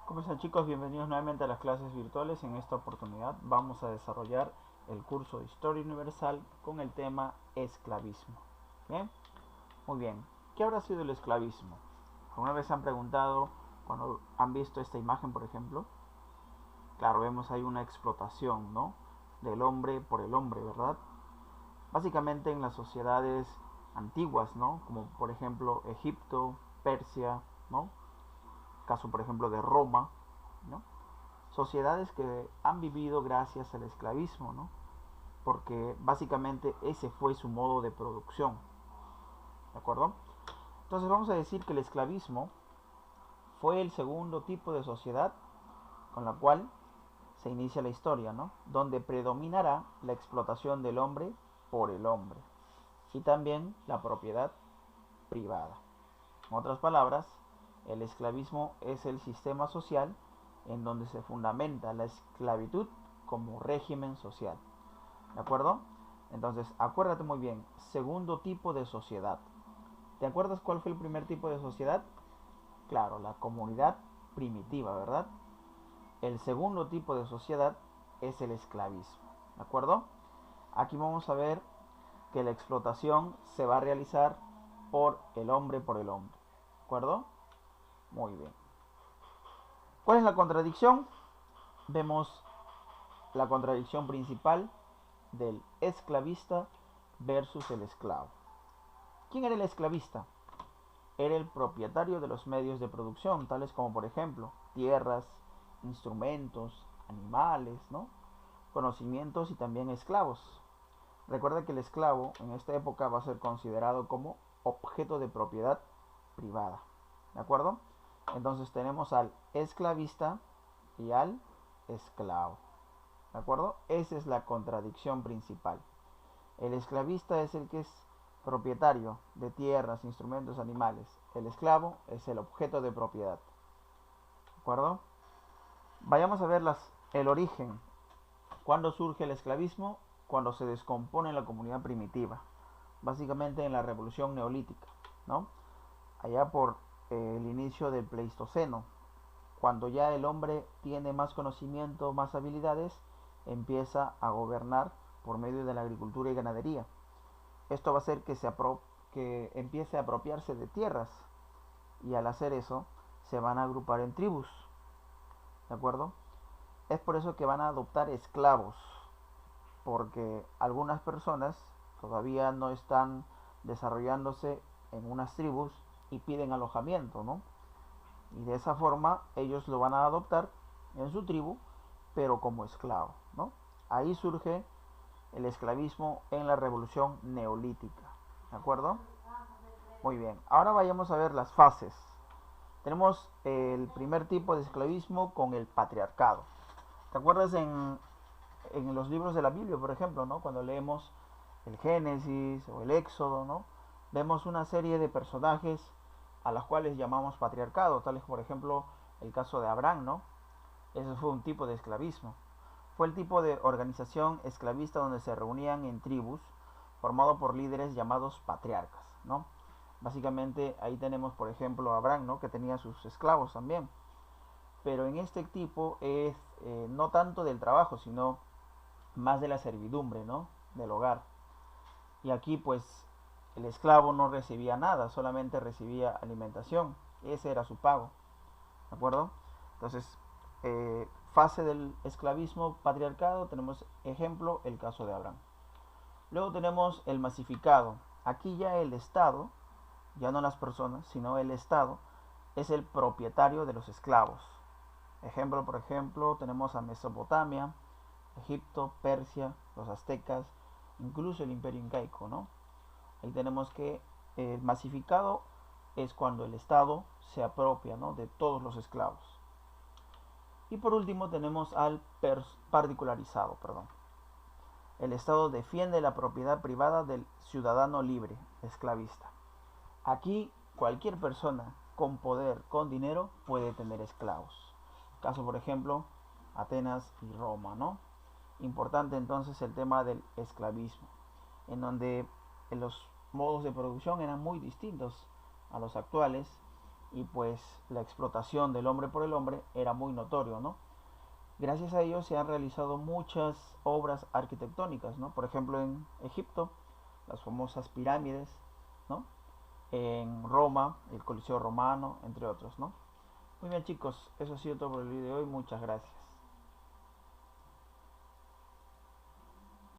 ¿Cómo están, chicos? Bienvenidos nuevamente a las clases virtuales. En esta oportunidad vamos a desarrollar el curso de Historia Universal con el tema esclavismo. ¿Bien? Muy bien. ¿Qué habrá sido el esclavismo? ¿Alguna vez se han preguntado cuando han visto esta imagen, por ejemplo? Claro, vemos ahí una explotación, ¿no? Del hombre por el hombre, ¿verdad? Básicamente en las sociedades antiguas, ¿no? Como por ejemplo Egipto, Persia, ¿no? Caso por ejemplo de Roma, ¿no? Sociedades que han vivido gracias al esclavismo, ¿no? Porque básicamente ese fue su modo de producción, ¿de acuerdo? Entonces vamos a decir que el esclavismo fue el segundo tipo de sociedad con la cual se inicia la historia, ¿no? Donde predominará la explotación del hombre por el hombre y también la propiedad privada. En otras palabras, el esclavismo es el sistema social en donde se fundamenta la esclavitud como régimen social. ¿De acuerdo? Entonces, acuérdate muy bien, segundo tipo de sociedad. ¿Te acuerdas cuál fue el primer tipo de sociedad? Claro, la comunidad primitiva, ¿verdad? El segundo tipo de sociedad es el esclavismo. ¿De acuerdo? Aquí vamos a ver que la explotación se va a realizar por el hombre. ¿De acuerdo? Muy bien. ¿Cuál es la contradicción? Vemos la contradicción principal del esclavista versus el esclavo. ¿Quién era el esclavista? Era el propietario de los medios de producción, tales como por ejemplo tierras, instrumentos, animales, ¿no? Conocimientos y también esclavos. Recuerda que el esclavo en esta época va a ser considerado como objeto de propiedad privada. ¿De acuerdo? Entonces tenemos al esclavista y al esclavo. ¿De acuerdo? Esa es la contradicción principal. El esclavista es el que es propietario de tierras, instrumentos, animales. El esclavo es el objeto de propiedad. ¿De acuerdo? Vayamos a ver el origen. ¿Cuándo surge el esclavismo? Cuando se descompone la comunidad primitiva. Básicamente en la revolución neolítica, ¿no? Allá por el inicio del Pleistoceno, cuando ya el hombre tiene más conocimiento, más habilidades, empieza a gobernar por medio de la agricultura y ganadería. Esto va a hacer que empiece a apropiarse de tierras y al hacer eso se van a agrupar en tribus, ¿de acuerdo? Es por eso que van a adoptar esclavos, porque algunas personas todavía no están desarrollándose en unas tribus y piden alojamiento, ¿no? Y de esa forma ellos lo van a adoptar en su tribu, pero como esclavo, ¿no? Ahí surge el esclavismo en la revolución neolítica, ¿de acuerdo? Muy bien, ahora vayamos a ver las fases. Tenemos el primer tipo de esclavismo con el patriarcado. ¿Te acuerdas en los libros de la Biblia, por ejemplo, ¿no? Cuando leemos el Génesis o el Éxodo, ¿no? Vemos una serie de personajes a los cuales llamamos patriarcado, tales por ejemplo el caso de Abraham, ¿no? Ese fue un tipo de esclavismo. Fue el tipo de organización esclavista donde se reunían en tribus, formado por líderes llamados patriarcas, ¿no? Básicamente ahí tenemos por ejemplo a Abraham, ¿no? Que tenía sus esclavos también. Pero en este tipo es no tanto del trabajo, sino más de la servidumbre, ¿no? Del hogar. Y aquí pues el esclavo no recibía nada, solamente recibía alimentación. Ese era su pago, ¿de acuerdo? Entonces, fase del esclavismo patriarcado, tenemos ejemplo el caso de Abraham. Luego tenemos el masificado. Aquí ya el Estado, ya no las personas, sino el Estado, es el propietario de los esclavos. Ejemplo, por ejemplo, tenemos a Mesopotamia, Egipto, Persia, los aztecas, incluso el imperio incaico, ¿no? Ahí tenemos que el masificado es cuando el Estado se apropia, ¿no? De todos los esclavos. Y por último tenemos al particularizado, perdón. El Estado defiende la propiedad privada del ciudadano libre, esclavista. Aquí cualquier persona con poder, con dinero, puede tener esclavos. Caso por ejemplo, Atenas y Roma, ¿no? Importante entonces el tema del esclavismo, en donde los modos de producción eran muy distintos a los actuales y pues la explotación del hombre por el hombre era muy notorio, ¿no? Gracias a ello se han realizado muchas obras arquitectónicas, ¿no? Por ejemplo, en Egipto, las famosas pirámides, ¿no? En Roma, el Coliseo Romano, entre otros, ¿no? Muy bien, chicos, eso ha sido todo por el video de hoy. Muchas gracias.